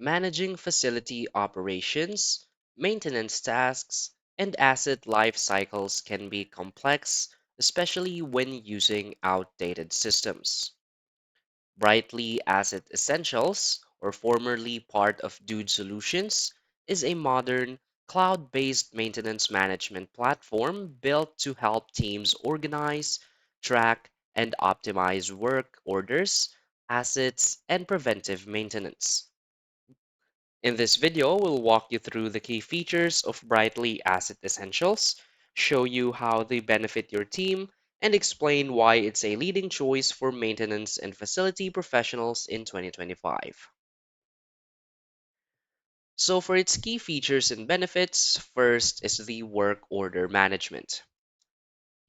Managing facility operations, maintenance tasks, and asset life cycles can be complex, especially when using outdated systems. Brightly Asset Essentials, or formerly part of Dude Solutions, is a modern cloud based maintenance management platform built to help teams organize, track, and optimize work orders, assets, and preventive maintenance. In this video, we'll walk you through the key features of Brightly Asset Essentials, show you how they benefit your team, and explain why it's a leading choice for maintenance and facility professionals in 2025. So, for its key features and benefits, first is the work order management.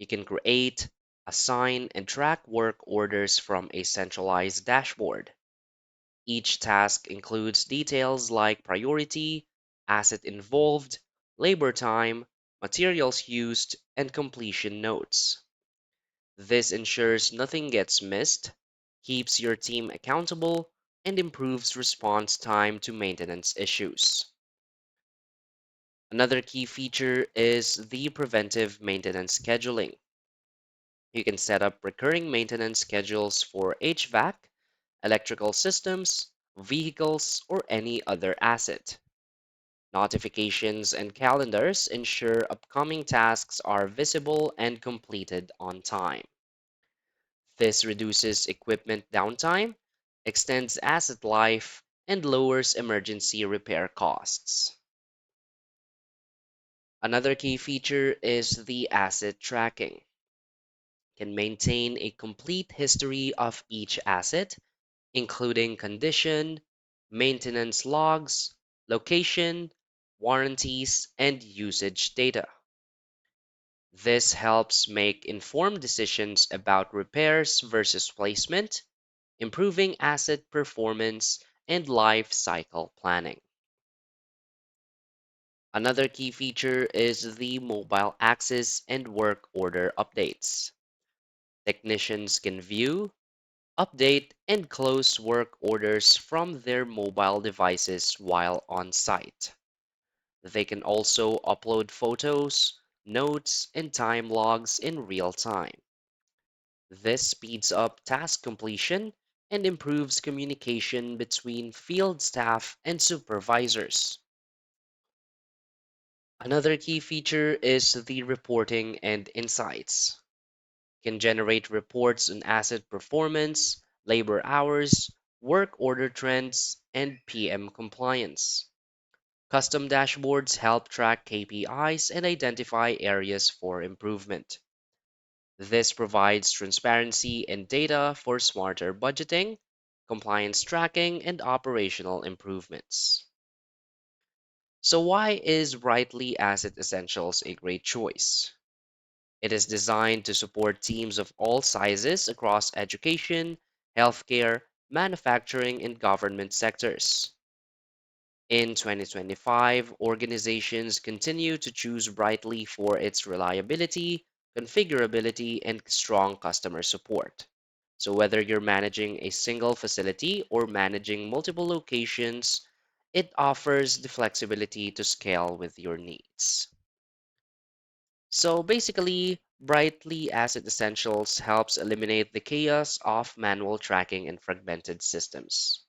You can create, assign, and track work orders from a centralized dashboard. Each task includes details like priority, asset involved, labor time, materials used, and completion notes. This ensures nothing gets missed, keeps your team accountable, and improves response time to maintenance issues. Another key feature is the preventive maintenance scheduling. You can set up recurring maintenance schedules for HVAC, electrical systems, vehicles, or any other asset. Notifications and calendars ensure upcoming tasks are visible and completed on time. This reduces equipment downtime, extends asset life, and lowers emergency repair costs. Another key feature is the asset tracking. Can maintain a complete history of each asset, including condition, maintenance logs, location, warranties, and usage data. This helps make informed decisions about repairs versus placement, improving asset performance and life cycle planning. Another key feature is the mobile access and work order updates. Technicians can view, update, and close work orders from their mobile devices while on site. They can also upload photos, notes, and time logs in real time. This speeds up task completion and improves communication between field staff and supervisors. Another key feature is the reporting and insights. Can generate reports on asset performance, labor hours, work order trends, and PM compliance. Custom dashboards help track KPIs and identify areas for improvement. This provides transparency and data for smarter budgeting, compliance tracking, and operational improvements. So, why is Brightly Asset Essentials a great choice? It is designed to support teams of all sizes across education, healthcare, manufacturing, and government sectors. In 2025, organizations continue to choose Brightly for its reliability, configurability, and strong customer support. So, whether you're managing a single facility or managing multiple locations, it offers the flexibility to scale with your needs. So basically, Brightly Asset Essentials helps eliminate the chaos of manual tracking and fragmented systems.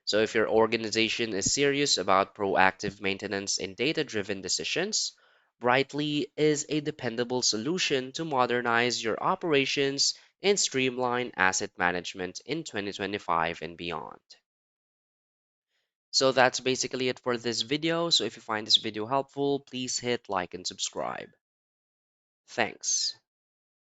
So if your organization is serious about proactive maintenance and data-driven decisions, Brightly is a dependable solution to modernize your operations and streamline asset management in 2025 and beyond. So that's basically it for this video. So if you find this video helpful, please hit like and subscribe. Thanks.